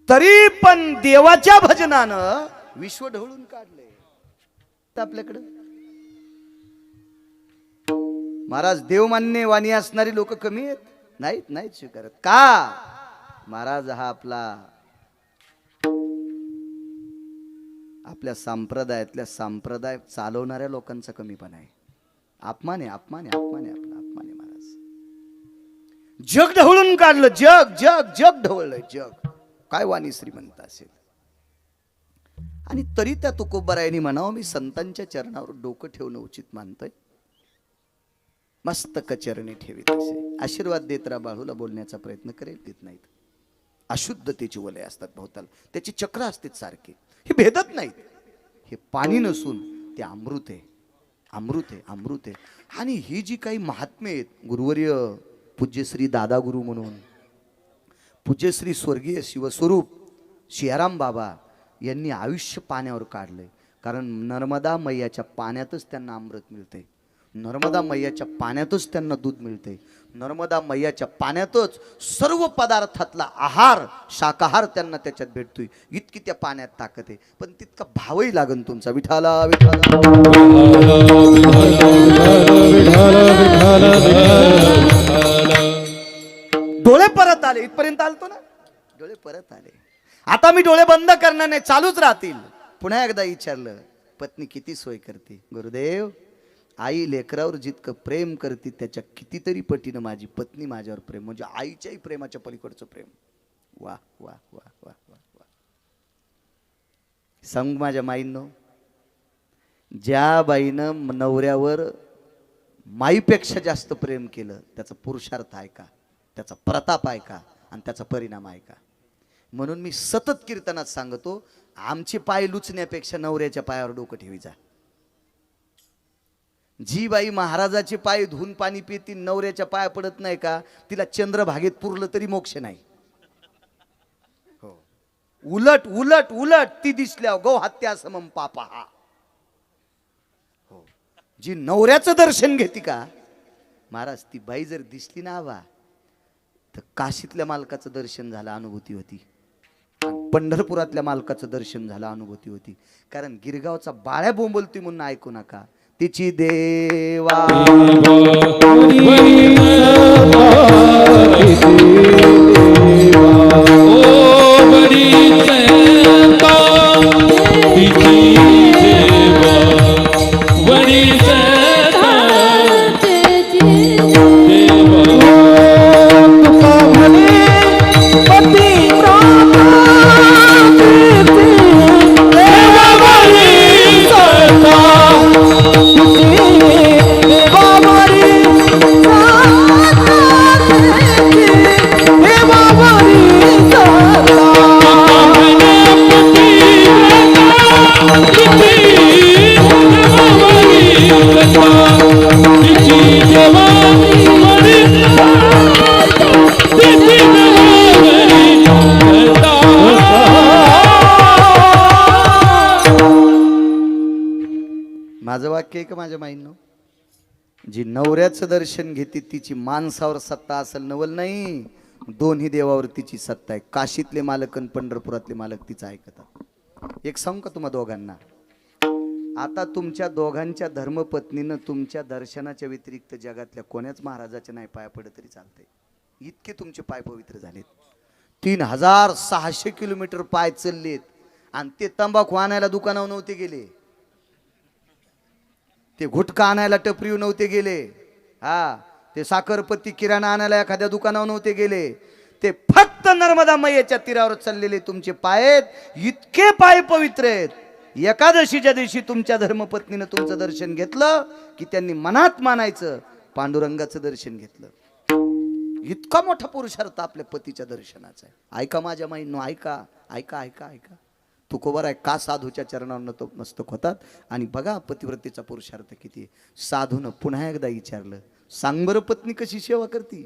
तरी पण देवाच्या भजनानं विश्व ढवळून काढले आपल्याकडं. महाराज देवमान्य वाणी असणारी लोक कमी आहेत? नाहीत स्वीकारत का? महाराज हा आपल्या संप्रदायातल्या संप्रदाय चालवणाऱ्या लोकांचा कमीपणा आहे. अपमान आहे आपला अपमान आहे महाराज. जग ढवळून काढलं. जग ढवळलंय जग. काय वाणी श्रीमंत असेल. आणि तरी त्या तुकोबरायांनी म्हणावं मी संतांच्या चरणावर डोकं ठेवणं उचित मानतोय. मस्तक चरणी ठेवीत असे आशीर्वाद देत राहा. बाळूला बोलण्याचा प्रयत्न करेल देत नाहीत. अशुद्धतेची वलय असतात भोवताल. त्याची चक्र असतात सारखे. हे भेदत नाहीत. हे पाणी नसून ते अमृत आहे. आणि ही जी काही महात्मे आहेत गुरुवर्य पूज्यश्री दादा गुरु म्हणून पूज्यश्री स्वर्गीय शिवस्वरूप सियाराम बाबा यांनी आयुष्य पाण्यावर काढलंय. कारण नर्मदा मैयाच्या पाण्यातच त्यांना अमृत मिळते. नर्मदा मैयाच्या पाण्यातच त्यांना दूध मिळते. नर्मदा मैयाच्या पाण्यातच सर्व पदार्थातला आहार शाकाहार त्यांना त्याच्यात भेटतोय. इतकी त्या पाण्यात ताकद आहे. पण तितका भावही लागन तुमचा. विठाला विठाला डोळे परत आले. इथपर्यंत आलतो ना. डोळे परत आले. आता मी डोळे बंद करणार नाही. चालूच राहतील. पुन्हा एकदा विचारलं पत्नी किती सोय करते? गुरुदेव आई लेकरावर जितकं प्रेम करते त्याच्या कितीतरी पटीनं माझी पत्नी माझ्यावर प्रेम. म्हणजे आईच्याही प्रेमाच्या पलीकडचं प्रेम. वा वा वा वा वा वा. सांग माझ्या माईंनो, ज्या बाईनं नवऱ्यावर माईपेक्षा जास्त प्रेम केलं त्याचा पुरुषार्थ आहे का? त्याचा प्रताप आहे का? आणि त्याचा परिणाम आहे का? म्हणून मी सतत कीर्तनात सांगतो आमचे पाय लुचण्यापेक्षा नवऱ्याच्या पायावर डोकं ठेवी जा. जी बाई महाराजाचे पाय धुवून पाणी पिती नवऱ्याच्या पाया पडत नाही का तिला चंद्रभागेत पुरलं तरी मोक्ष नाही. हो. उलट उलट उलट ती दिसल्या गो हत्या समम पापा. हो. जी नवऱ्याचं दर्शन घेते का महाराज ती बाई जर दिसली ना बा तर काशीतल्या मालकाचं दर्शन झालं अनुभूती होती. पंढरपुरातल्या मालकाचं दर्शन झालं अनुभूती होती. कारण गिरगावचा बाळ्या बोंबलती म्हणून ऐकू नका. तिची देवा माझं वाक्य आहे का माझ्या माईंनो? जी नवऱ्याचं दर्शन घेते तिची माणसावर सत्ता असेल नवल नाही. दोन्ही देवावर तिची सत्ता आहे. काशीतले मालक आणि पंढरपुरातले मालक तिचं ऐकतात. एक सांगू का तुम्हा दोघांना? आता तुमच्या दोघांच्या धर्मपत्नीनं तुमच्या दर्शनाच्या व्यतिरिक्त जगातल्या कोण्याच महाराजाच्या नाही पाया पडत तरी चालतंय. इतके तुमचे पाय पवित्र झालेत. 3600 किलोमीटर पाय चाललेत. आणि ते तंबाखू आणायला दुकानावर नव्हते गेले. ते गुटखा आणायला टपरीवर नव्हते गेले. हा ते साखरपत्ती किराणा आणायला एखाद्या दुकानावर नव्हते गेले. ते फक्त नर्मदा मैयाच्या तीरावर चाललेले तुमचे पाय आहेत. इतके पाय पवित्र आहेत. एकादशीच्या दिवशी तुमच्या धर्मपत्नीनं तुमचं दर्शन घेतलं की त्यांनी मनात मानायचं पांडुरंगाचं दर्शन घेतलं. इतका मोठा पुरुषार्थ आपल्या पतीच्या दर्शनाचा आहे. ऐका माझ्या माईंनो, ऐका ऐका ऐका ऐका. तुकोबर आहे का साधूच्या चरणावर तो मस्तक होतात. आणि बघा पतिव्रतेचा पुरुषार्थ किती. साधूनं पुन्हा एकदा विचारलं सांग बरं पत्नी कशी सेवा करती?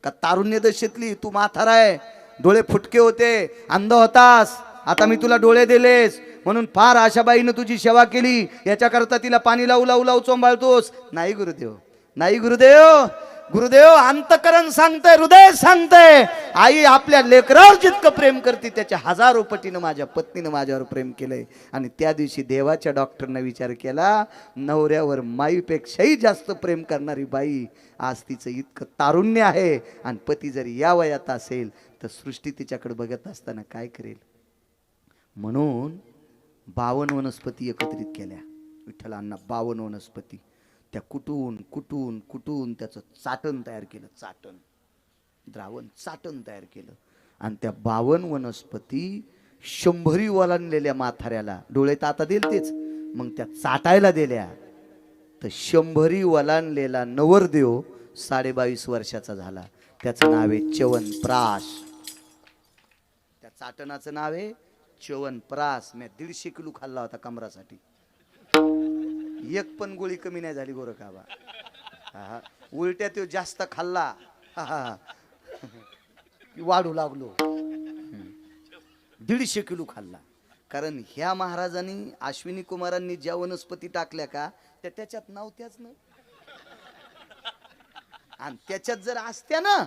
का तारुण्य दशेतली तू म्हातारा आहे, डोळे फुटके होते, अंध होतास, आता मी तुला डोळे दिलेस म्हणून फार आशाबाईनं तुझी सेवा केली, याच्याकरता तिला पाणी लावू लावू लावू चोंबाळतोस? नाही गुरुदेव, नाही गुरुदेव. गुरुदेव अंतकरण सांगतंय, हृदय सांगतंय, आई आपल्या लेकरावर जितकं प्रेम करते त्याच्या 1000 पटीनं माझ्या पत्नीनं माझ्यावर प्रेम केलंय. आणि त्या दिवशी देवाच्या डॉक्टरनं विचार केला, नवऱ्यावर माईपेक्षाही जास्त प्रेम करणारी बाई, आज तिचं इतकं तारुण्य आहे आणि पती जरी या वयात असेल तर सृष्टी तिच्याकडे बघत असताना काय करेल. म्हणून 52 वनस्पती एकत्रित केल्या विठ्ठलांना. 52 वनस्पती त्या कुटून कुटून कुटून त्याचं चाटण तयार केलं, चाटण द्रावण चाटण तयार केलं. आणि त्या 52 वनस्पती 100 ओलांडलेल्या म्हाताऱ्याला, डोळे तर आता दिल तेच, मग त्या चाटायला दिल्या. तर 100 ओलांडलेला नवरदेव 22.5 वर्षाचा झाला. त्याचं नाव आहे च्यवनप्राश. त्या चाटणाचं नाव आहे च्यवनप्राश. मी 150 किलो खाल्ला होता कमरासाठी, एक पण गोळी कमी नाही झाली गोरं का बा. उलट्या तो जास्त खाल्ला, वाढू लागलो. 150 किलो खाल्ला. कारण ह्या महाराजांनी अश्विनी कुमारांनी ज्या वनस्पती टाकल्या का त्या त्याच्यात नव्हत्याच ना. आणि त्याच्यात जर असत्या ना,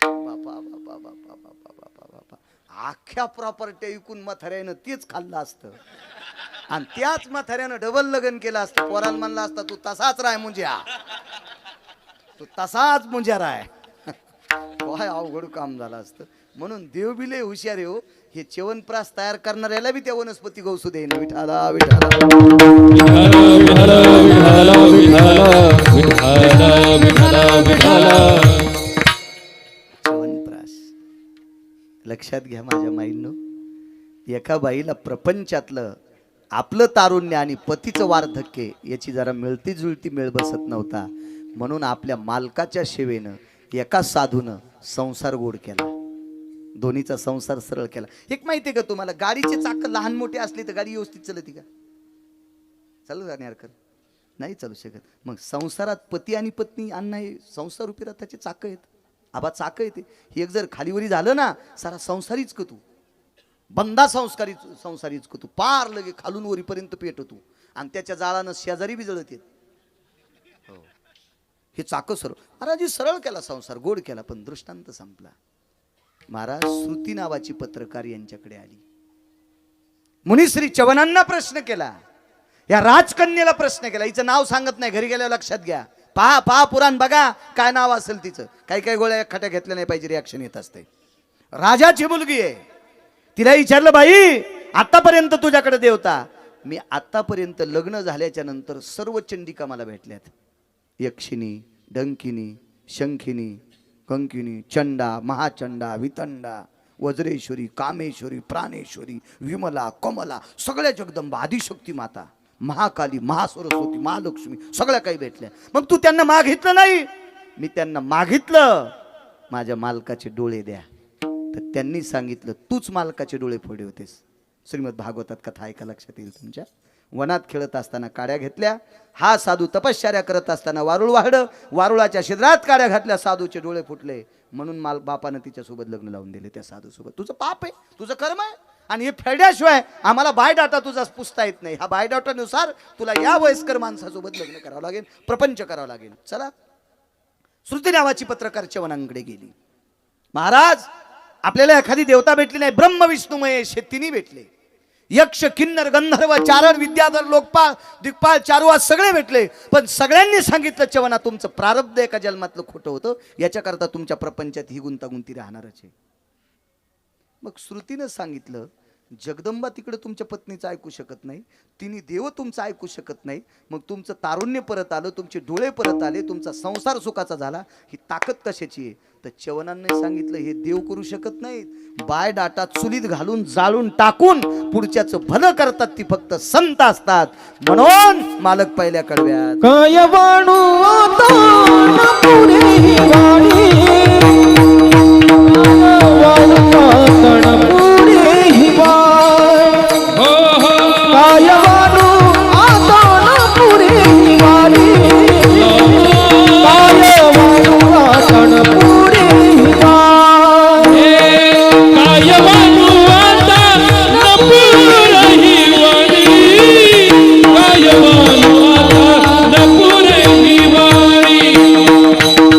बापा बापा बापा बापा बापा बापा, अख्ख्या प्रॉपर्टी विकून म्हाताऱ्यानं तेच खाल्लं असतं. आणि त्याच म्हाताऱ्यानं डबल लग्न केलं असतं. पोराला म्हणला असता तू तसाच राय मुंज्या, तू तसाच मुंज्या राय. काय अवघड काम झालं असतं. म्हणून देव बी लय हुशार हो. हे च्यवनप्राश तयार करणाऱ्याला बी त्या वनस्पती गौसू देईन. विठाला विठाला च्यवनप्राश. लक्षात घ्या माझ्या माईंनो, एका बाईला प्रपंचातलं आपलं तारुण्य आणि पतीचं वार्धक्य याची जरा मिळती जुळती मेळ बसत नव्हता. म्हणून आपल्या मालकाच्या सेवेनं एका साधूनं संसार गोड केला, दोन्हीचा संसार सरळ केला. एक माहिती आहे का तुम्हाला, गाडीचे चाक लहान मोठे असले तर गाडी व्यवस्थित चालते का? चालू जाणार कर नाही चालू शकत. मग संसारात पती आणि पत्नी अण्णा हे संसार रूपी रथाचे चाक आहेत. आबा चाक येते, हे एक जर खालीवरी झालं ना सारा संसारीच का तू, बंदा संसारीच का तू, पार लगे खालून वरीपर्यंत पेटतो. आणि त्याच्या जाळानं शेजारी बी जळत येत. हे चाक सरळ महाराज सरळ केला, संसार गोड केला. पण दृष्टांत संपला. महाराज श्रुती नावाची पत्रकार यांच्याकडे आली. मुनिश्री च्यवनांना प्रश्न केला, या राजकन्याला प्रश्न केला. हिचं नाव सांगत नाही, घरी गेल्यावर लक्षात घ्या. पहा पहा पुराण बघा काय नाव असेल तिचं. काही काही गोळ्या खट्या घेतल्या नाही पाहिजे, रिॲक्शन येत असते. राजाची मुलगी आहे. तिला विचारलं, बाई आतापर्यंत तुझ्याकडे देवता, मी आतापर्यंत लग्न झाल्याच्या नंतर सर्व चंडिका मला भेटल्यात. यक्षिणी, डंकिनी, शंखिनी, कंकिनी, चंडा, महाचंडा, वितंडा, वज्रेश्वरी, कामेश्वरी, प्राणेश्वरी, विमला, कमला, सगळ्या जगदंबा, आदिशक्ती माता, महाकाली, महासरस्वती, महालक्ष्मी, सगळ्या काही भेटल्या. मग तू त्यांना मागितलं नाही? मी त्यांना मागितलं माझ्या मालकाचे डोळे द्या. तर त्यांनी सांगितलं तूच मालकाचे डोळे फोडे होतेस. श्रीमद भागवतात कथा ऐका, लक्षात येईल तुमच्या. वनात खेळत असताना काड्या घेतल्या. हा साधू तपश्चर्या करत असताना वारुळ वाहडं, वारुळाच्या शिद्रात काड्या घातल्या, साधूचे डोळे फुटले. म्हणून बापानं तिच्यासोबत लग्न लावून दिले त्या साधूसोबत. तुझं पाप आहे, तुझं कर्म आहे. आणि हे फेड्याशिवाय आम्हाला बायोडाटा तुझा पुसता येत नाही. हा बायोडाटानुसार तुला या वयस्कर माणसासोबत लग्न करावं लागेल, प्रपंच करावं लागेल. चला, श्रुती नावाची पत्रकार च्यवनांकडे गेली. महाराज आपल्याला एखादी देवता भेटली नाही, ब्रह्म विष्णू महेश हे तिन्ही भेटले. यक्ष, किन्नर, गंधर्व, चारण, विद्याधर, लोकपाल, दिग्पाल, चारुवास सगळे भेटले. पण सगळ्यांनी सांगितलं च्यवना तुमचं प्रारब्ध एका जन्मातलं खोटं होतं, याच्याकरता तुमच्या प्रपंचात ही गुंतागुंती राहणारच आहे. मग श्रुतीनं सांगितलं जगदंबा तिकडे तुमच्या पत्नीचं ऐकू शकत नाही, तिन्ही देव तुमचं ऐकू शकत नाही. मग तुमचं तारुण्य परत आलं, तुमचे डोळे परत आले, तुमचा संसार सुखाचा झाला. ही ताकद कशाची आहे? तर च्यवनांनी सांगितलं हे देव करू शकत नाहीत. बाय डाटा चुलीत घालून जाळून टाकून पुढच्याचं भलं करतात, ती फक्त संत असतात. म्हणून मालक पहिल्या कडव्यात काय वाणू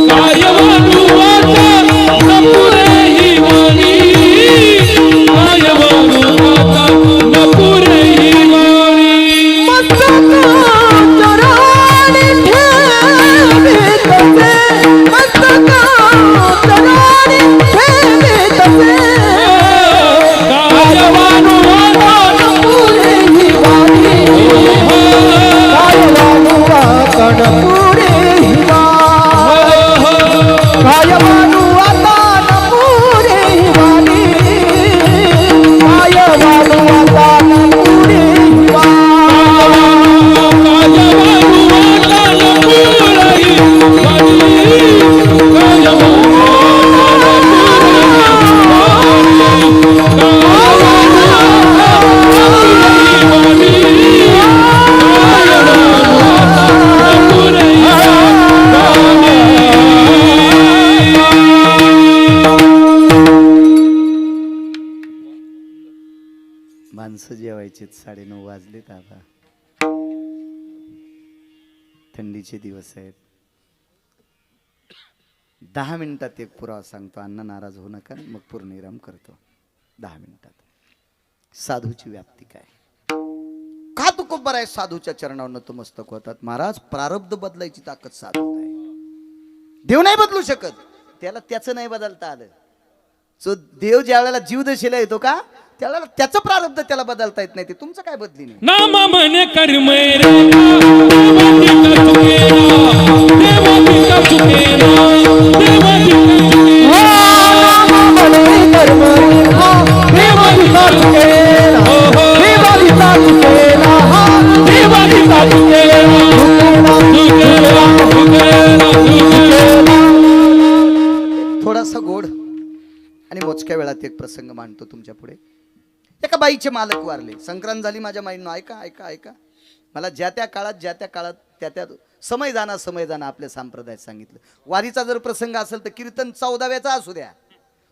काय माणसं जेवायचे 9:30 वाजलेत आता. थंडीचे दिवस आहेत. 10 मिनिटात एक पुरावा सांगतो. अण्णा नाराज होऊ नका. मग पूर्णविराम करतो. 10 मिनिटात साधूची व्याप्ती काय. का तू खूप बरं आहे. साधूच्या चरणावर नतमस्तक होतात. महाराज, प्रारब्ध बदलायची ताकद साधूत आहे. देव नाही बदलू शकत. त्याला त्याचं नाही बदलता आलं. सो देव ज्या वेळेला जीवदशेला येतो का, त्याला त्याचं प्रारब्ध त्याला बदलता येत नाही. ते तुमचं काय बदली नाही. नामा म्हणे थोडासा गोड आणि मोजक्या वेळात एक प्रसंग मांडतो तुमच्या पुढे. एका बाईचे मालक वारले. संक्रांत झाली माझ्या माईंनो. ऐका ऐका ऐका. मला ज्या त्या काळात त्या त्या समय जाणं आपल्या संप्रदायात सांगितलं. वारीचा जर प्रसंग असेल तर कीर्तन 14व्याचा असू द्या,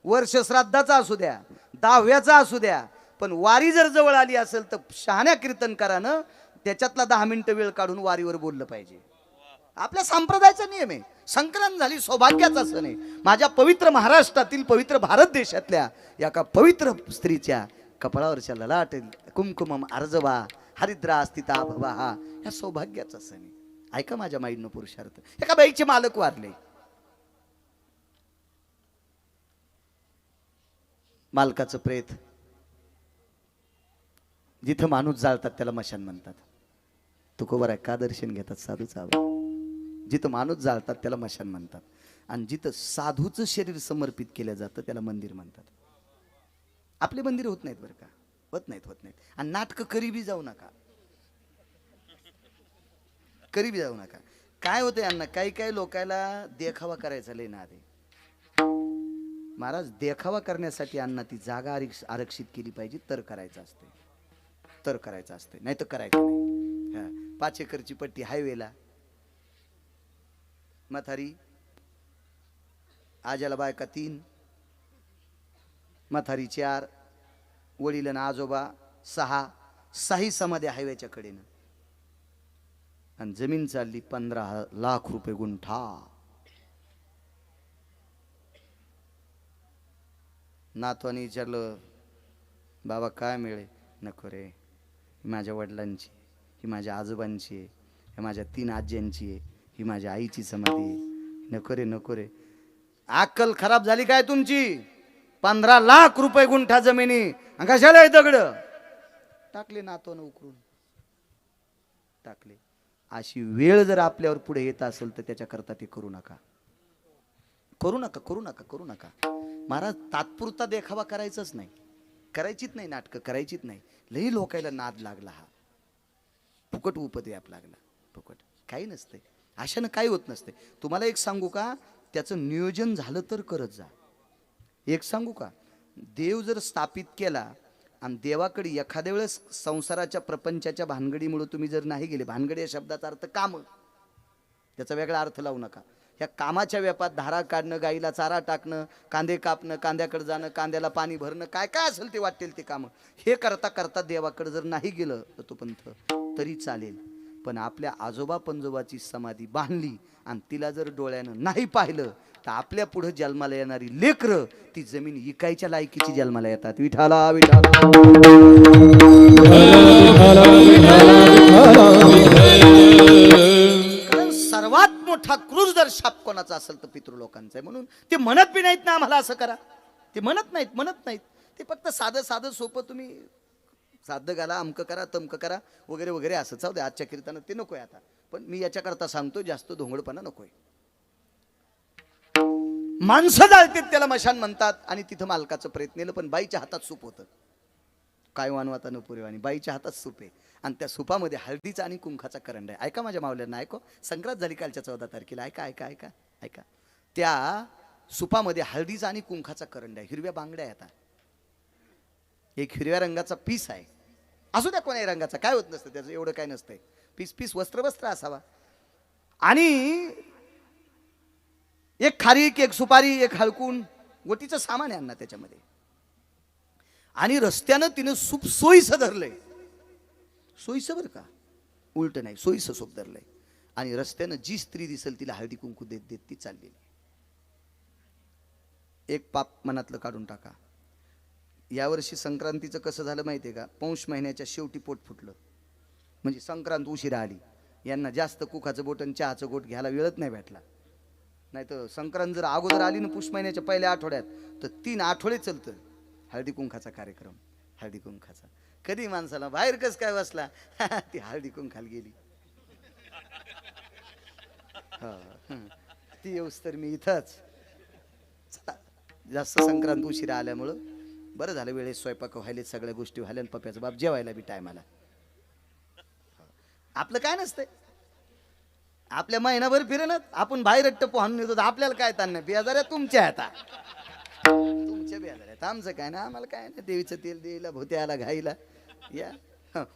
वर्ष श्राद्धाचा असू द्या, 10व्याचा असू द्या, पण वारी जर जवळ आली असेल तर शहाण्या कीर्तनकारानं त्याच्यातला 10 मिनिटं वेळ काढून वारीवर बोललं पाहिजे. आपल्या संप्रदायाचा नियम आहे. संक्रांत झाली सौभाग्याचा सण आहे. माझ्या पवित्र महाराष्ट्रातील, पवित्र भारत देशातल्या एका पवित्र स्त्रीच्या कपाळावरच्या ललाट कुमकुमम अर्जवा हरिद्रा स्थिता भवा हा या सौभाग्याचा सण आहे. ऐका माझ्या माईंनो पुरुषार्थ. एका बाईचे मालक वारले. मालकाचं प्रेत जिथं माणूस जाळतात त्याला मशान म्हणतात. तुकोबर आहे का दर्शन घेतात साधूचा. जिथं माणूस जाळतात त्याला मशान म्हणतात. आणि जिथं साधूचं शरीर समर्पित केलं जातं त्याला मंदिर म्हणतात. आपले मंदिर होत नाहीत बरं का. होत नाहीत. आणि नाटकं करीबी जाऊ नका. करीबी जाऊ नका. काय होतं यांना, काही लोकांना देखावा करायचा लय ना आधी. महाराज, देखावा करण्यासाठी यांना ती जागा आरक्षित केली पाहिजे तर करायचं असते. नाही तर करायचं नाही. 5 एकरची पट्टी हायवेला, म्हातारी आज्याला बायका 3, म्हातारी 4, वडील आणि आजोबा 6 समाधी हायवेच्या कडेनं. आणि जमीन चालली 15 लाख रुपये गुंठा. नातवानी विचारलं, बाबा काय मिळे. नको रे, ही माझ्या वडिलांची, ही माझ्या आजोबांची आहे, ही माझ्या 3 आज्यांची आहे, ही माझ्या आईची समाधी आहे. नको रे. अक्कल खराब झाली काय तुमची. 15 लाख रुपये गुंठा जमिनी कशाला आहे. दगड टाकले नातवानं उकरून टाकले. अशी वेळ जर आपल्यावर पुढे येत असेल तर त्याच्याकरता ते करू नका. महाराज, तात्पुरता देखावा करायचंच नाही. करायचीच नाही नाटकं, करायचीच नाही. लई लोकायला नाद लागला. हा फुकट उपद्व्याप लागला. फुकट काही नसते. अशानं काही होत नसते. तुम्हाला एक सांगू का, त्याचं नियोजन झालं तर करत जा. एक सांगू का, देव जर स्थापित केला आणि देवाकडे एखाद्या वेळेस संसाराच्या प्रपंचाच्या भानगडीमुळे तुम्ही जर नाही गेले. भानगडी या शब्दाचा अर्थ काम, त्याचा वेगळा अर्थ लावू नका. ह्या कामाच्या व्यापात धारा काढणं, गाईला चारा टाकणं, कांदे कापणं, कांद्याकडे जाणं, कांद्याला पाणी भरणं, काय काय असेल ते वाटेल ते कामं, हे करता करता देवाकडे जर नाही गेलं तर तो पंथ तरी चालेल. पण आपल्या आजोबा पंजोबाची समाधी बांधली आणि तिला जर डोळ्यानं नाही पाहिलं तर आपल्या पुढे जन्माला येणारी लेकरं ती जमीन इकायच्या लायकीची जन्माला येतात. विठाला विठाला. कारण सर्वात मोठा क्रूर जर शाप कोणाचा असेल तर पितृलोकांचा आहे. म्हणून ते म्हणत बी नाहीत ना आम्हाला असं करा. ते म्हणत नाहीत. ते फक्त साधं सोपं तुम्ही साधं घाला, अमकं करा, तमकं करा वगैरे वगैरे असं. जाऊ दे, आजच्या कीर्तनात ते नकोय आता. पण मी याच्याकरता सांगतो, जास्त धोंगडपणा नकोय. माणसं जाळतात त्याला मशान म्हणतात. आणि तिथं मालकाचं प्रयत्न, पण बाईच्या हातात सूप होतं. काय वानवाता न पुरेवानी, बाईच्या हातात सूप आहे. आणि त्या सुपामध्ये हळदीचा आणि कुंखाचा करंड आहे. ऐका माझ्या मावल्यांना, ऐको. संक्रांत झाली कालच्या 14 तारखेला. ऐका. त्या सुपामध्ये हळदीचा आणि कुंखाचा करंड आहे. हिरव्या बांगड्या येतात. एक हिरव्या रंगाचा पीस आहे. असू द्या कोणाही रंगाचा, काय होत नसतं त्याचं, एवढं काय नसतंय. पीस वस्त्र असावा. आणि एक खारीक, एक सुपारी, एक हळकून, गोटीचं सामान आहे अण्णा त्याच्यामध्ये. आणि रस्त्यानं तिनं सूप सोयीचं धरलंय, सोयीचं बरं का, उलट नाही, सोयीचं सूप धरलंय. आणि रस्त्यानं जी स्त्री दिसेल तिला हळदी कुंकू देत देत ती चाललेली. एक पाप मनातलं काढून टाका. यावर्षी संक्रांतीचं कसं झालं माहितीये का, पौष महिन्याच्या शेवटी पोट फुटलं, म्हणजे संक्रांत उशिरा आली. यांना जास्त कुखाचं बोट आणि चहाचं गोट घ्यायला वेळच नाही भेटला. नाही तर संक्रांत जर अगोदर आली ना पुष महिन्याच्या पहिल्या आठवड्यात, तर 3 आठवडे चलतं हळदी कुंखाचा कार्यक्रम. हळदी कुंखाचा कधी माणसाला बाहेर कस काय बसला ती हळदी कुंखाला गेली. ती येऊस तर मी इथंच. जास्त संक्रांत उशिरा आल्यामुळं बरं झालं, वेळेस स्वयंपाक व्हायले, सगळ्या गोष्टी व्हायला, पप्याचा बाप जेवायला बी टायमाला. आपलं काय नसतंय, आपल्या महिनाभर फिरेनात आपण बाहेर टप्पू हाणून येतो, आपल्याला काय ताण नाही. बेजाऱ्या तुमच्या आता, तुमच्या बेजाऱ्यात, आमचं काय ना, आम्हाला काय नाही. देवीचं तेल द्यायला, भोत्याला घाईला या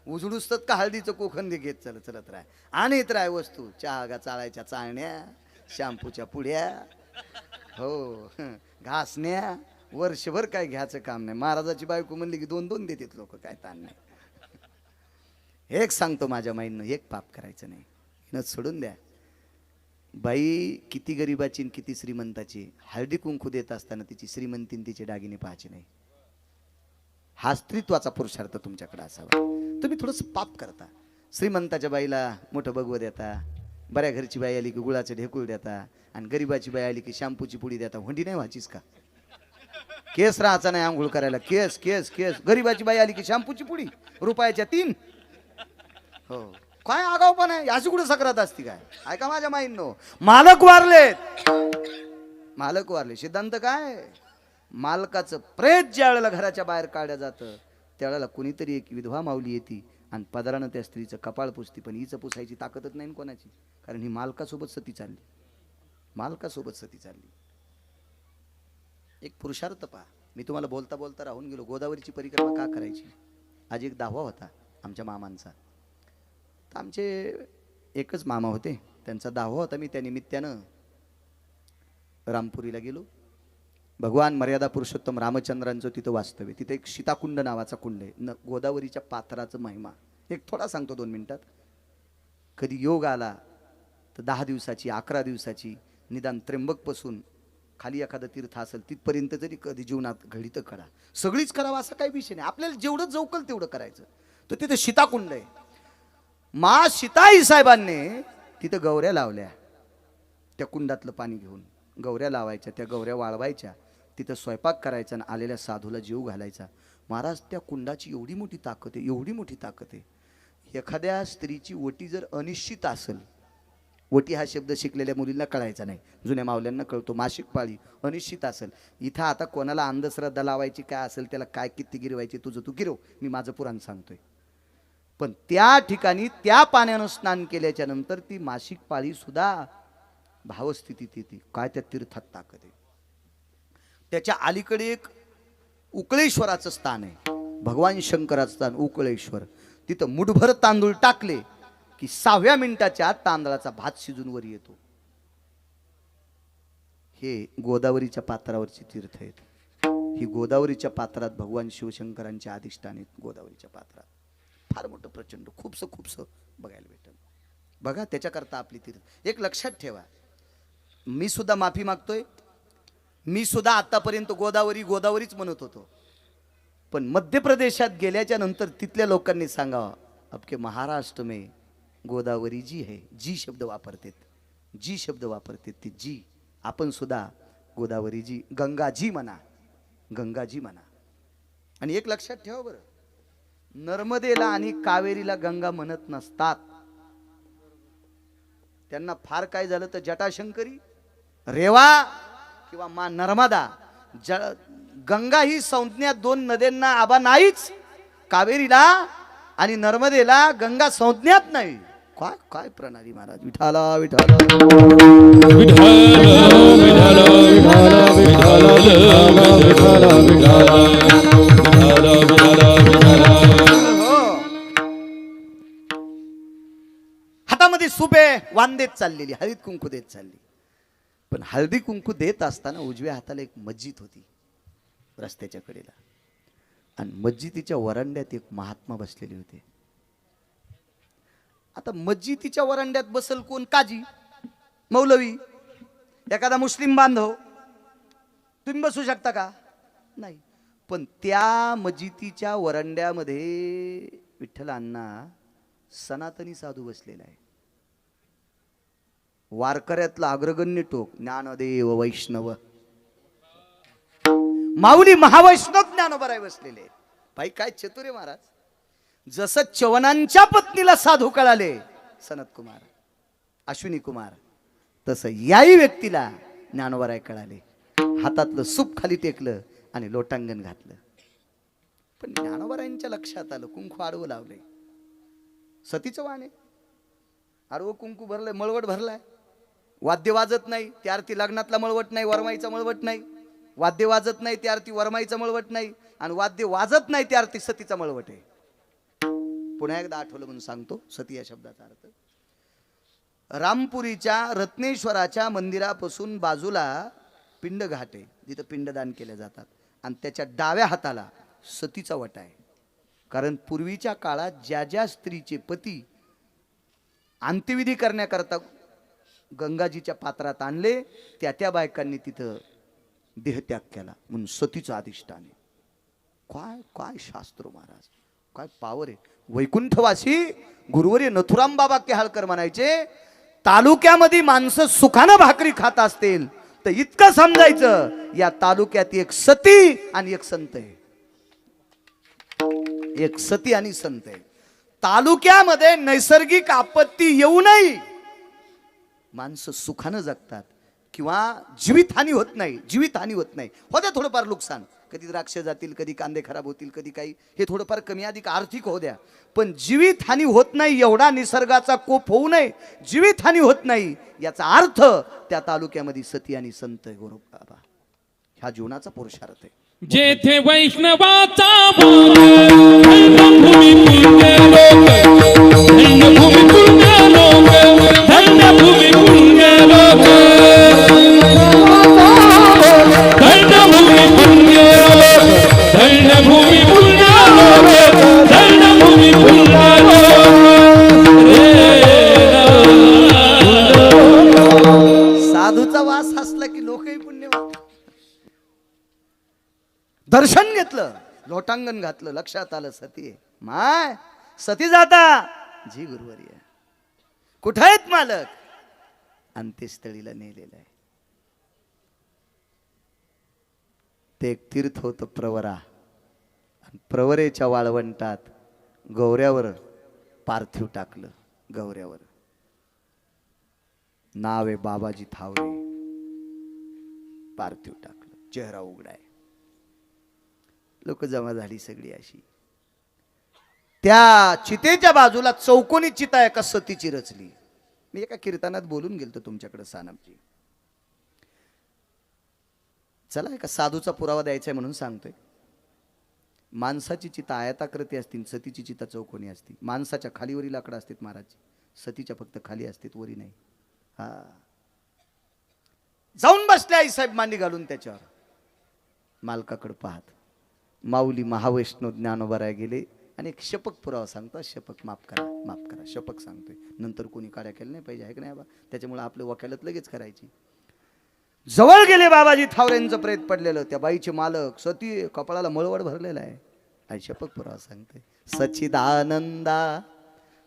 उजडूसतात का हळदीचं कोखंदी घेत चलत चलत राह. आणत राय वस्तू, चहा चाळायच्या चाळण्या, शॅम्पूच्या पुड्या, हो घासण्या, वर्षभर काय घ्यायचं काम नाही. महाराजाची बायको म्हणली की 2-2 देतात लोक, काय ताण नाही. एक सांगतो माझ्या माईनं, एक पाप करायचं नाही, न सोडून द्या. बाई किती गरीबाची आणि किती श्रीमंताची, हळदी कुंकू देत असताना तिची श्रीमंतीन तिचे दागिने पाहायचे नाही. हा स्त्रीत्वाचा पुरुषार्थ तुमच्याकडे असावा. तुम्ही थोडंसं पाप करता. श्रीमंताच्या बाईला मोठं भगवं देता, बऱ्या घरची बाई आली की गुळाचं ढेकूळ देता, आणि गरीबाची बाई आली की शॅम्पूची पुडी देता. हुंडी नाही व्हायचीच का? केस राहायचा नाही आंघोळ करायला, केस केस केस. गरीबाची बाई आली की शॅम्पूची पुडी रुपयाच्या 3. हो काय आगाव पण आहे, अशी कुठे सक्रात असती काय? ऐका माझ्या माईंनो, मालक वारलेत, मालक वारले. सिद्धांत काय, मालकाचं प्रेत ज्या वेळेला घराच्या बाहेर काढल्या जातं, त्यावेळेला कुणीतरी एक विधवा माऊली येते आणि पदरानं त्या स्त्रीचं कपाळ पुसती. पण हिचं पुसायची ताकदच नाही कोणाची, कारण ही मालकासोबत सती चालली, मालकासोबत सती चालली. एक पुरुषार्थ पहा. मी तुम्हाला बोलता बोलता राहून गेलो. गोदावरीची परिक्रमा का करायची? आज एक 10वा होता आमच्या मामांचा. तर आमचे एकच मामा होते, त्यांचा 10वा होता. मी त्या निमित्तानं रामपुरीला गेलो. भगवान मर्यादा पुरुषोत्तम रामचंद्रांचं तिथं वास्तव्य. तिथे एक सीताकुंड नावाचा कुंड आहे. गोदावरीच्या पात्राचं महिमा एक थोडा सांगतो 2 मिनिटात. कधी योग आला तर 10 दिवसाची, 11 दिवसाची, निदान त्र्यंबकपासून खाली एखादं तीर्थ असेल तिथपर्यंत जरी कधी जीवनात घडी तर करा. सगळीच करावं असं काही विषय नाही, आपल्याला जेवढं जवकल तेवढं करायचं. तर तिथे सीताकुंड आहे. मा सीताई साहेबांनी तिथं गौऱ्या लावल्या. त्या कुंडातलं पाणी घेऊन गौऱ्या लावायच्या, त्या गौऱ्या वाळवायच्या, तिथं स्वयंपाक करायचा आणि आलेल्या साधूला जीव घालायचा. महाराज त्या कुंडाची एवढी मोठी ताकद आहे, एवढी मोठी ताकद आहे. एखाद्या स्त्रीची ओटी जर अनिश्चित असेल, ओटी हा शब्द शिकलेल्या मुलींना कळायचा नाही, जुन्या मावल्यांना कळतो. मासिक पाळी अनिश्चित असेल. इथं आता कोणाला अंधश्रद्धा लावायची काय असेल, त्याला काय किती गिरवायची तुझं तू गिरव, मी माझं पुराण सांगतोय. पण त्या ठिकाणी त्या पाण्यानं स्नान केल्याच्या नंतर ती मासिक पाळी सुद्धा भावस्थितीत येते. काय त्या तीर्थात ताकद आहे. त्याच्या अलीकडे एक उकळेश्वराचं स्थान आहे, भगवान शंकराचं स्थान उकळेश्वर. तिथं मुठभर तांदूळ टाकले की 6व्या मिनिटाच्या आत तांदळाचा भात शिजून वर येतो. हे गोदावरीच्या पात्रावरची तीर्थ आहेत. ही गोदावरीच्या पात्रात भगवान शिवशंकरांचे अधिष्ठान आहेत. गोदावरीच्या पात्रात फार मोठं प्रचंड खूपसं बघायला भेटलं. बघा त्याच्याकरता आपली तीर्थ. एक लक्षात ठेवा, मी सुद्धा माफी मागतोय. मी सुद्धा आतापर्यंत गोदावरीच म्हणत होतो. पण मध्य प्रदेशात गेल्याच्या नंतर तिथल्या लोकांनी सांगावं, आपके महाराष्ट्र में गोदावरी जी है, जी शब्द वापरते, जी शब्द वापरते ती जी. आपण सुद्धा गोदावरीजी, गंगाजी म्हणा, गंगाजी म्हणा. आणि एक लक्षात ठेवा बरं, नर्मदेला आणि कावेरीला गंगा म्हणत नसतात. त्यांना फार काय झालं तर जटाशंकरी, रेवा किंवा मा नर्मदा. गंगा ही संज्ञा 2 नद्यांना आबा नाहीच. कावेरीला आणि नर्मदेला गंगा संज्ञात नाही. काय काय प्रणाली महाराज. विठाला विठाला हातामध्ये सुपे वान देत चाललेली, हळद कुंकू देत चालली. पण हळदी कुंकू देत असताना उजव्या हाताला एक मस्जिद होती रस्त्याच्या कडेला. आणि मस्जिदीच्या वरांड्यात एक महात्मा बसलेले होते. आता मस्जिदीच्या वरांड्यात बसल कोण? काजी, मौलवी, एखादा मुस्लिम बांधव. तुम्ही बसू शकता का? नाही. पण त्या मस्जिदीच्या वरांड्यामध्ये विठ्ठलांना सनातनी साधू बसलेला आहे. वारकऱ्यातला अग्रगण्य टोक ज्ञानदेव वैष्णव, माऊली महावैष्णव ज्ञानोबराय बसलेले. भाई काय चतुर आहे महाराज. जसं चवनांच्या पत्नीला साधू कळाले सनत कुमार, अश्विनी कुमार, तसं याही व्यक्तीला ज्ञानोबराय कळाले. हातातलं सूप खाली टेकलं आणि लोटांगण घातलं. पण ज्ञानोबरायांच्या लक्षात आलं कुंकू आडवं लावलंय. सतीचं वाण आहे, आडवं कुंकू भरलंय, मळवट भरलाय. वाद्य वाजत नाही त्या आरती लग्नातला मळवट नाही, वरमाईचा मळवट नाही. वाद्य वाजत नाही त्या आरती वरमाईचा मळवट नाही, आणि वाद्य वाजत नाही त्या आरती सतीचा मळवट आहे. पुन्हा एकदा आठवलं म्हणून सांगतो सती या शब्दाचा अर्थ. रामपुरीच्या रत्नेश्वराच्या मंदिरापासून बाजूला पिंड घाट आहे, जिथं पिंडदान केले जातात, आणि त्याच्या डाव्या हाताला सतीचा वटा आहे. कारण पूर्वीच्या काळात ज्या ज्या स्त्रीचे पती अंत्यविधी करण्याकरता गंगाजीच्या पात्रात आणले, त्या त्या बायकांनी तिथं देहत्याग केला म्हणून सतीचं अधिष्ठान आहे. काय काय शास्त्र महाराज, काय पावर आहे. वैकुंठवासी गुरुवर्य नथुराम बाबा केहाळकर म्हणायचे, तालुक्यामध्ये माणसं सुखानं भाकरी खात असतील तर इतकं समजायचं या तालुक्यात एक सती आणि एक संत आहे. एक सती आणि संत आहे. तालुक्यामध्ये नैसर्गिक आपत्ती येऊ नये, माणसं सुखानं जगतात किंवा जीवितहानी होत नाही. जीवितहानी होत नाही, होत्या थोडंफार नुकसान, कधी द्राक्ष जातील, कधी कांदे खराब होतील, कधी काही, हे थोडंफार कमी अधिक आर्थिक होऊ द्या, पण जीवितहानी होत नाही एवढा निसर्गाचा कोप होऊ नये, जीवितहानी होत नाही याचा अर्थ त्या तालुक्यामध्ये सती आणि संत गुरु बाबा ह्या जीवनाचा पुरुषार्थ आहे. जेथे वैष्णवाचा धन्यभूमी पुण्य लोक, धन्यभूमी पुण्य लोक, धन्यभूमी पुण्य लोक, धन्यभूमी पुण्य लोक, धन्यभूमी पुण्य लोक. साधूचा वास असला की लोकही पुण्यवान. दर्शन घेतलं, लोटांगण घातलं, लक्षात आलं सती आहे. माय सती जाता जी गुरुवर्य कुठे आहेत मालक? अंत्यस्थळीला नेलेलं आहे. ते एक तीर्थ होतं प्रवरा, आणि प्रवरेच्या वाळवंटात गौऱ्यावर पार्थिव टाकलं. गौऱ्यावर नाव आहे बाबाजी थावरे. पार्थिव टाकलं, चेहरा उघडाय, लोक जमा झाली सगळी अशी. त्या चितेच्या बाजूला चौकोनी चिता एका सतीची रचली. मी एका कीर्तनात बोलून गेलतो तुमच्याकडे सानपजी. चला एका साधूचा पुरावा द्यायचा आहे म्हणून सांगतोय. माणसाची चिता आयताकृती असतील, सतीची चिता चौकोनी असती. माणसाच्या खालीवरी लाकडं असतात महाराजची, सतीच्या फक्त खाली असतात, वरी नाही. हा जाऊन बसले आईसाहेब मांडी घालून त्याच्यावर. मालकाकडे पाहत माऊली महावैष्णव ज्ञानोबराय गेले आणि एक शपक पुरावा सांगतो. शपक माफ करा, माफ करा, शपक सांगतोय. नंतर कोणी काड्या केल्या नाही पाहिजे, आहे की नाही बा? त्याच्यामुळे आपलं वकालत लगेच करायची. जवळ गेले बाबाजी थावरेंचं प्रेत पडलेलं. त्या बाईचे मालक सती कपाळाला मळवट भरलेला आहे आणि शपक पुरावा सांगते. सच्चिदानंदा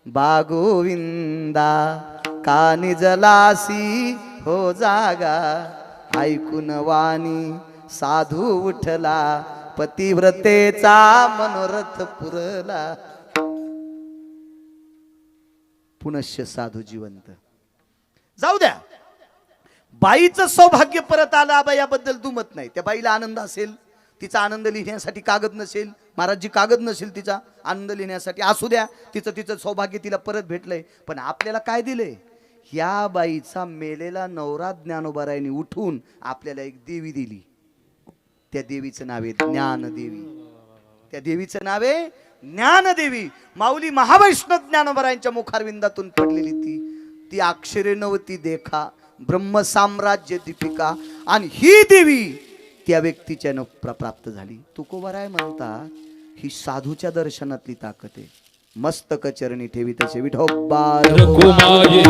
बागोविंदा कानी जलासी हो जागा, ऐकून वाणी साधू उठला, पतिव्रतेचा मनोरथ पुरला. पुनश्य साधू जिवंत. जाऊ द्या, बाईचं सौभाग्य परत आलं आबा याबद्दल दुमत नाही. त्या बाईला आनंद असेल, तिचा आनंद लिहिण्यासाठी कागद नसेल, महाराजजी कागद नसेल तिचा आनंद लिहिण्यासाठी, असू द्या, तिचं सौभाग्य तिला परत भेटलंय. पण आपल्याला काय दिलंय? ह्या बाईचा मेलेला नवरा ज्ञानोबरायांनी उठून आपल्याला एक देवी दिली. त्या देवीचं नाव आहे ज्ञानदेवी. त्या देवीचं नाव आहे ज्ञानदेवी. माऊली महावैष्णव ज्ञानोबरायांच्या मुखारविंदातून पडलेली ती अक्षरे नवती देखा, ब्रह्म साम्राज्य दीपिका. आणि ही देवी त्या व्यक्तीच्या प्राप्त झाली. तुकोबराय म्हणतात ही साधूच्या दर्शनातली ताकद आहे. मस्तक चरणी ठेवी तसे विठोबा रघुमाये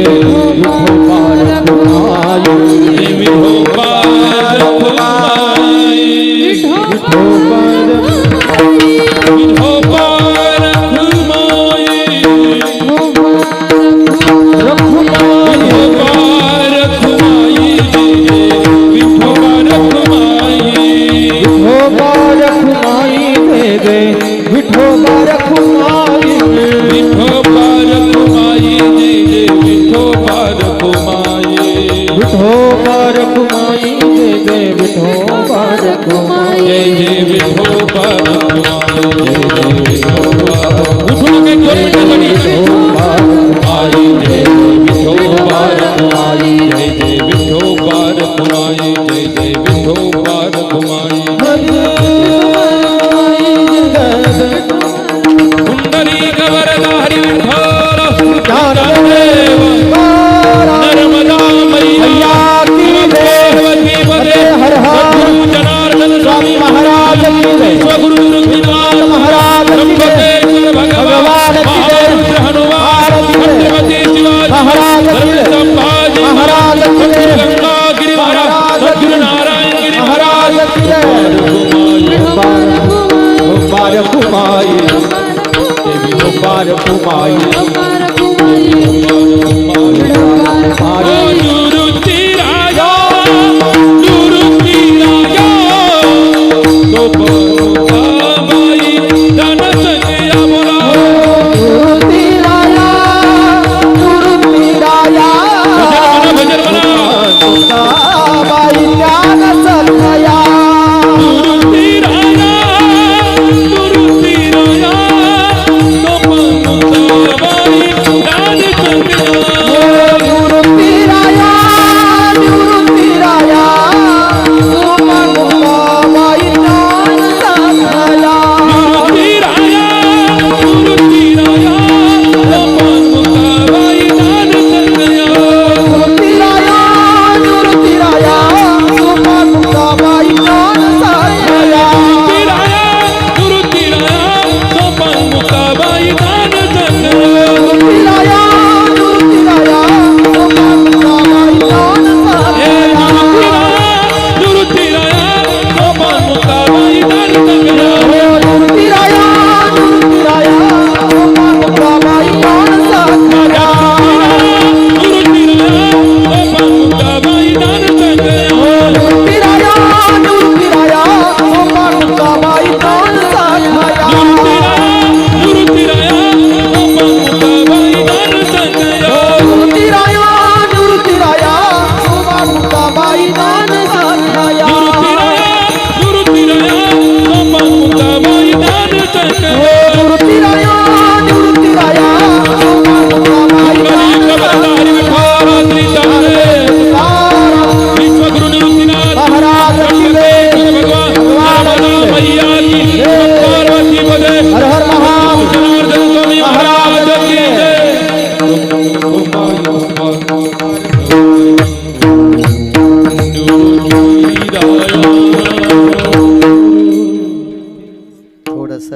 विठोबा रघुमाये विठोबा रघुमाये विठोबा विठोबा रघुमाये विठोबा रघुमाये विठोबा रघुमाये विठोबा रखुमाई दे दे विठोबा रखुमाई विठोबा रघुमाये जय जय विठोबा रघुमाये विठोबा रखुमाई दे दे विठोबा रखुमाई जय जय विठोबा रघुमाये जय जय विठोबा उठो के जोर में लगी आई जय विठोबा रघुमाये जय जय विठोबा रघुमाये जय जय विठोबा रघुमाये कुंडली कवरदा हरि विठोर ज्ञानदेव नर्मदा मैया की देवती पदे हर हर जनार्दन स्वामी महाराज की जय स्वगुरु रुद्रनाथ महाराज की जय त्र्यंबकेश्वर भगवान महारुद्र हनुमान छत्रपति शिवाजी महाराज की जय संभाजी महाराज की जय गंगा गिरि महाराज सद्गुरु नारायण गिरि महाराज की जय विठोबा रखुमाई विठोबा रखुमाई दुरुतिराया दुरुतिराया तो बाई धन संजया बोला तुरुतिराया तुरुतिराया भजन बना बाई ज्ञान सत्या दुरुतिराया दुरुतिराया तो बाई धन संजया तुरुतिराया तुरुतिराया बाई ज्ञान सत्या दुरुतिराया दुरुतिराया तो बाई धन संजया तुरुतिराया तुरुतिराया बाई ज्ञान सत्या तिराया गुरु तिराया सोपान मुक्ताबाई दान संगया तुरुतिराया तुरुतिराया बाई ज्ञान ए सत्या गुरु तिराया सोपान मुक्ताबाई दान संगया तुरुतिराया तुरुतिराया बाई ज्ञान सत्या गुरु तिराया सोपान मुक्ताबाई दान संगया तुरुतिराया तुरुतिराया बाई ज्ञान सत्या गुरु तिराया सोपान मुक्ताबाई दान संगया तुरुतिराया तुरुतिराया बाई ज्ञान सत्या गुरु तिराया सोपान मुक्ताबाई दान संगया तुरुतिराया तुरुतिराया बाई बली कबरदारी विठारा त्रितारे विश्वगुरु निरुक्तिनाथ महाराज की जय भगवान नर्मदा मैया की पार्वती पदे हर हर महादेव जनार्दन स्वामी महाराज की जय थोडस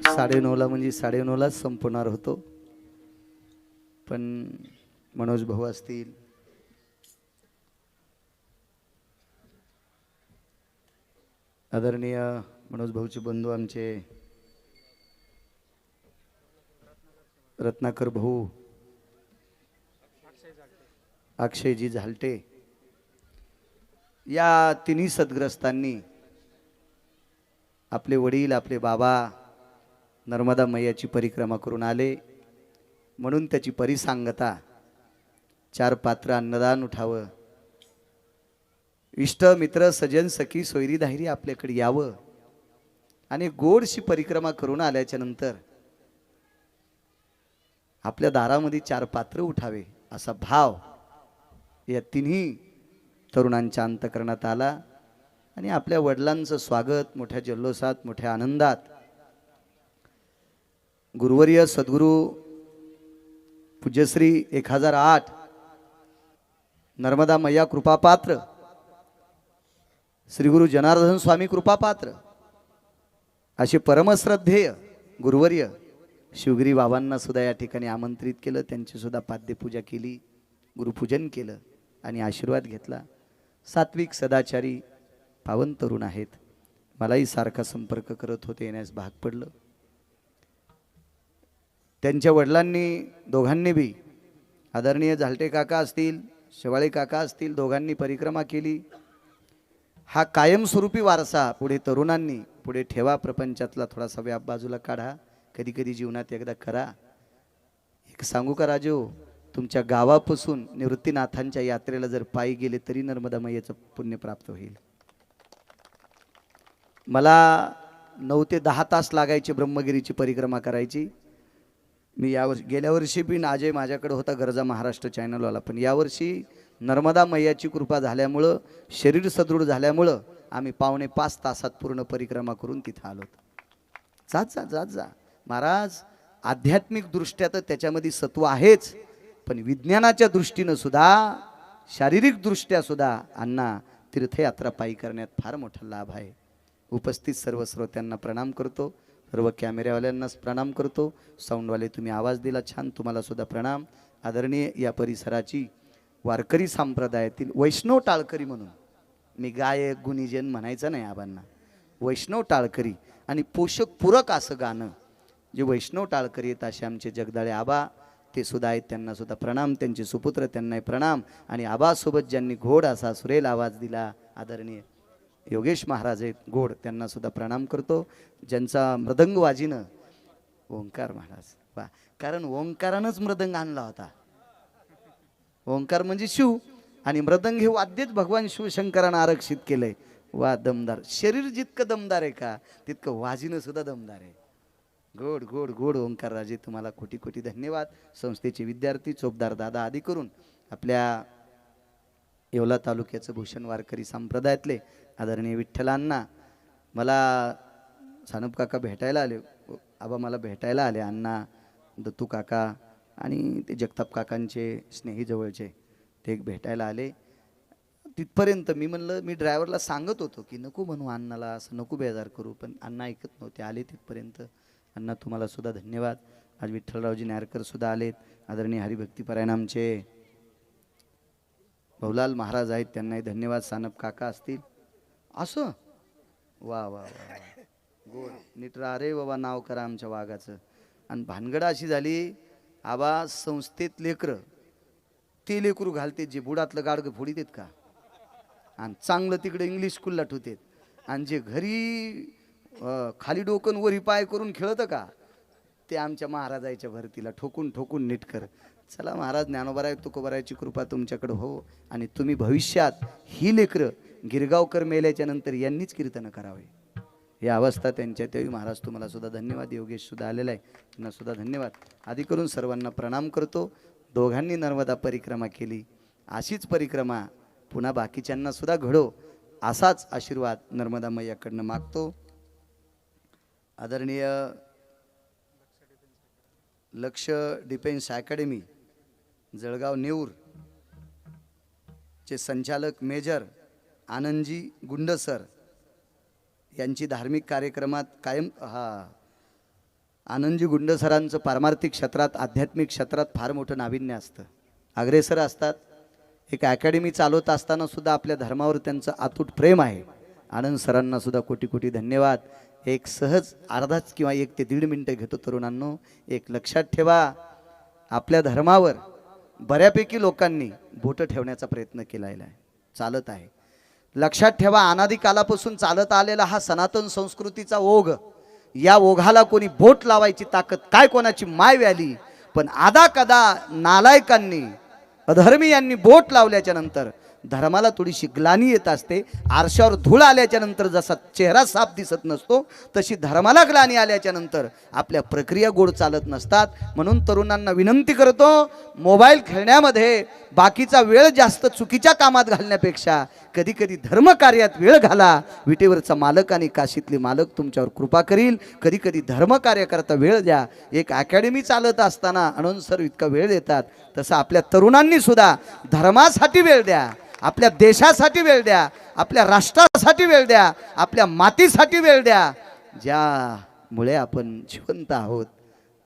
9:30ला म्हणजे 9:30लाच संपणार होतो, पण मनोज भाऊ असतील, आदरणीय मनोज भाऊचे बंधू आमचे रत्नाकर भाऊ अक्षयजी झालटे, या तिन्ही सद्ग्रस्तांनी आपले वडील आपले बाबा नर्मदा मैयाची परिक्रमा करून आले म्हणून त्याची परिसांगता 4 पात्र अन्नदान उठावं, इष्ट मित्र सजन सखी सोयरी धायरी आपल्याकडे यावं आणि गोडशी परिक्रमा करून आल्याच्या नंतर आपल्या दारामध्ये 4 पात्र उठावे असा भाव या तिन्ही तरुणांच्या अंतकरणात आला आणि आपल्या वडिलांचं स्वागत मोठ्या जल्लोषात मोठ्या आनंदात गुरुवर्य सद्गुरु पूज्यश्री 1008 नर्मदा मैया कृपापात्र श्री गुरु जनार्दन स्वामी कृपापात्र असे परमश्रद्धेय गुरुवर्य शिवगिरी बाबांना सुद्धा या ठिकाणी आमंत्रित केलं, त्यांची सुद्धा पाद्यपूजा केली, गुरुपूजन केलं आणि आशीर्वाद घेतला. सात्विक सदाचारी पावन तरुण आहेत. मलाही सारखा संपर्क करत होते, येण्यास भाग पडलं. त्यांच्या वडिलांनी दोघांनी बी, आदरणीय झालटे काका असतील, शेवाळे काका असतील, दोघांनी परिक्रमा केली. हा कायमस्वरूपी वारसा पुढे तरुणांनी पुढे ठेवा. प्रपंचातला थोडासा व्याप बाजूला काढा, कधी कधी जीवनात एकदा करा. एक सांगू का राजो, तुमच्या गावापासून निवृत्तीनाथांच्या यात्रेला जर पायी गेले तरी नर्मदा मैयाचं पुण्य प्राप्त होईल. मला 9 ते 10 तास लागायचे ब्रह्मगिरीची परिक्रमा करायची. मी यावर्षी, गेल्या वर्षी पण अजय माझ्याकडे होता गरजा महाराष्ट्र चॅनलवाला, पण यावर्षी नर्मदा मैयाची कृपा झाल्यामुळं, शरीर सदृढ झाल्यामुळं आम्ही 4.5 तासात पूर्ण परिक्रमा करून तिथं आलो. जात जा जात जा महाराज. आध्यात्मिक दृष्ट्या तर त्याच्यामध्ये सत्व आहेच, पण विज्ञानाच्या दृष्टीनं सुद्धा, शारीरिक दृष्ट्या सुद्धा अण्णा तीर्थयात्रा पायी करण्यात फार मोठा लाभ आहे. उपस्थित सर्व श्रोत्यांना प्रणाम करतो, सर्व कॅमेऱ्यावाल्यांनाच प्रणाम करतो. साऊंडवाले तुम्ही आवाज दिला छान, तुम्हाला सुद्धा प्रणाम. आदरणीय या परिसराची वारकरी संप्रदायातील वैष्णव टाळकरी म्हणून, मी गायक गुणीजन म्हणायचं नाही आबांना, वैष्णव टाळकरी आणि पोषक पूरक असं गाणं जे वैष्णव टाळकरी आहेत असे आमचे जगदाळे आबा, ते सुद्धा आहेत, त्यांना सुद्धा प्रणाम. त्यांचे सुपुत्र त्यांनाही प्रणाम. आणि आबासोबत ज्यांनी घोड असा सुरेल आवाज दिला, आदरणीय योगेश महाराज आहेत गोड, त्यांना सुद्धा प्रणाम करतो. ज्यांचा मृदंग वाजीनं ओंकार महाराज, वा, कारण ओंकारानंच मृदंग आणला होता. ओंकार म्हणजे शिव आणि मृदंग हे वाद्यच भगवान शिवशंकरानं आरक्षित केलंय. वा, दमदार. शरीर जितकं दमदार आहे का तितकं वाजीनं सुद्धा दमदार आहे. गोड गोड गोड ओंकार राजे, तुम्हाला कोटी कोटी धन्यवाद. संस्थेचे विद्यार्थी, चोपदार दादा आदी करून आपल्या येवला तालुक्याचं भूषण वारकरी संप्रदायातले आदरणीय विठ्ठलांना, मला सानप काका भेटायला आले, आबा मला भेटायला आले, अण्णा, दत्तू काका आणि ते जगताप काकांचे स्नेही जवळचे, ते एक भेटायला आले. तिथपर्यंत मी म्हणलं, मी ड्रायव्हरला सांगत होतो की नको म्हणू अण्णाला, असं नको बेजार करू, पण अण्णा ऐकत नव्हते. आले तिथपर्यंत. अण्णा तुम्हाला सुद्धा धन्यवाद. आज विठ्ठलरावजी नारकर सुद्धा आलेत. आदरणीय हरिभक्तीपरायण आमचे भाऊलाल महाराज आहेत, त्यांनाही धन्यवाद. सानप काका असतील. असं वा वा वा, गोड नीट रा रे बाबा, नाव करा आमच्या वाघाचं. आणि भानगड अशी झाली, आबा संस्थेत लेकरं ते लेकरू घालते जे बुडातलं गाडगं फोडीत आहेत का, आणि चांगलं तिकडे इंग्लिश स्कूलला ठेवतात, आणि जे घरी खाली डोकन वरी पाय करून खेळतं का, ते आमच्या महाराजाच्या भरतीला ठोकून ठोकून नीट कर. चला महाराज, ज्ञानोबराय तुकोबरायची कृपा तुमच्याकडे हो, आणि तुम्ही भविष्यात ही लेकरं गिरगावकर मेल्याच्या नंतर यांनीच कीर्तन करावे, ही अवस्था त्यांच्या. तेही महाराज तुम्हाला सुद्धा धन्यवाद. योगेश सुद्धा आलेला आहे, त्यांना सुद्धा धन्यवाद. आधी करून सर्वांना प्रणाम करतो. दोघांनी नर्मदा परिक्रमा केली, अशीच परिक्रमा पुन्हा बाकीच्यांना सुद्धा घडो, असाच आशीर्वाद नर्मदा मैयाकडनं मागतो. आदरणीय लक्ष डिफेन्स अकॅडमी जळगाव नेऊर चे संचालक मेजर आनंदजी गुंड सर यांची धार्मिक कार्यक्रमात कायम, आनंदजी गुंड सरांचं पारमार्थिक क्षेत्रात, आध्यात्मिक क्षेत्रात फार मोठं नाविन्य असतं, अग्रेसर असतात. एक अकॅडमी चालवत असताना सुद्धा आपल्या धर्मावर त्यांचं अतूट प्रेम आहे. आनंद सरांना सुद्धा कोटी कोटी धन्यवाद. एक सहज अर्धाच किंवा 1 ते 1.5 मिनिटं घेतो तरुणांनो. एक लक्षात ठेवा, आपल्या धर्मावर बऱ्यापैकी लोकांनी बोटं ठेवण्याचा प्रयत्न केलेला आहे, चालत आहे. लक्षात ठेवा, अनादी कालापासून चालत आलेला हा सनातन संस्कृतीचा ओघ, या ओघाला कोणी बोट लावायची ताकद काय कोणाची माय व्याली, पण आदा कदा नालायकांनी, अधर्मीयांनी बोट लावल्याच्या नंतर धर्माला थोडीशी ग्लानी येत असते. आरशावर धूळ आल्याच्या नंतर जसा चेहरा साफ दिसत नसतो, तशी धर्माला ग्लानी आल्याच्या नंतर आपल्या प्रक्रिया गोड चालत नसतात. म्हणून तरुणांना विनंती करतो, मोबाईल खेळण्यामध्ये बाकीचा वेळ जास्त चुकीच्या कामात घालण्यापेक्षा कधी कधी धर्मकार्यात वेळ घाला. विटेवरचा मालक आणि काशीतले मालक तुमच्यावर कृपा करील. कधी कधी धर्मकार्याकरता वेळ द्या. एक अकॅडमी चालत असताना अनौन्सर इतका वेळ देतात, तसं आपल्या तरुणांनी सुद्धा धर्मासाठी वेळ द्या, आपल्या देशासाठी वेळ द्या, आपल्या राष्ट्रासाठी वेळ द्या, आपल्या मातीसाठी वेळ द्या. ज्यामुळे आपण जिवंत आहोत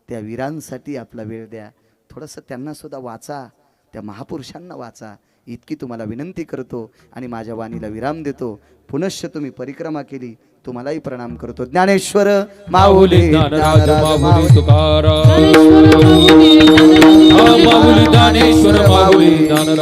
त्या वीरांसाठी आपला वेळ द्या. थोडंसं त्यांना सुद्धा वाचा, त्या महापुरुषांना वाचा, इतकी तुम्हाला विनंती करतो आणि माझ्या वाणीला विराम देतो. पुनश्च तुम्ही परिक्रमा केली, तुम्हालाही प्रणाम करतो. ज्ञानेश्वर माऊली माऊली ज्ञानराज ज्ञानराज माऊली तुकाराम ज्ञानेश्वर माऊली ज्ञानराज माऊली ज्ञानेश्वर माऊली ज्ञानराज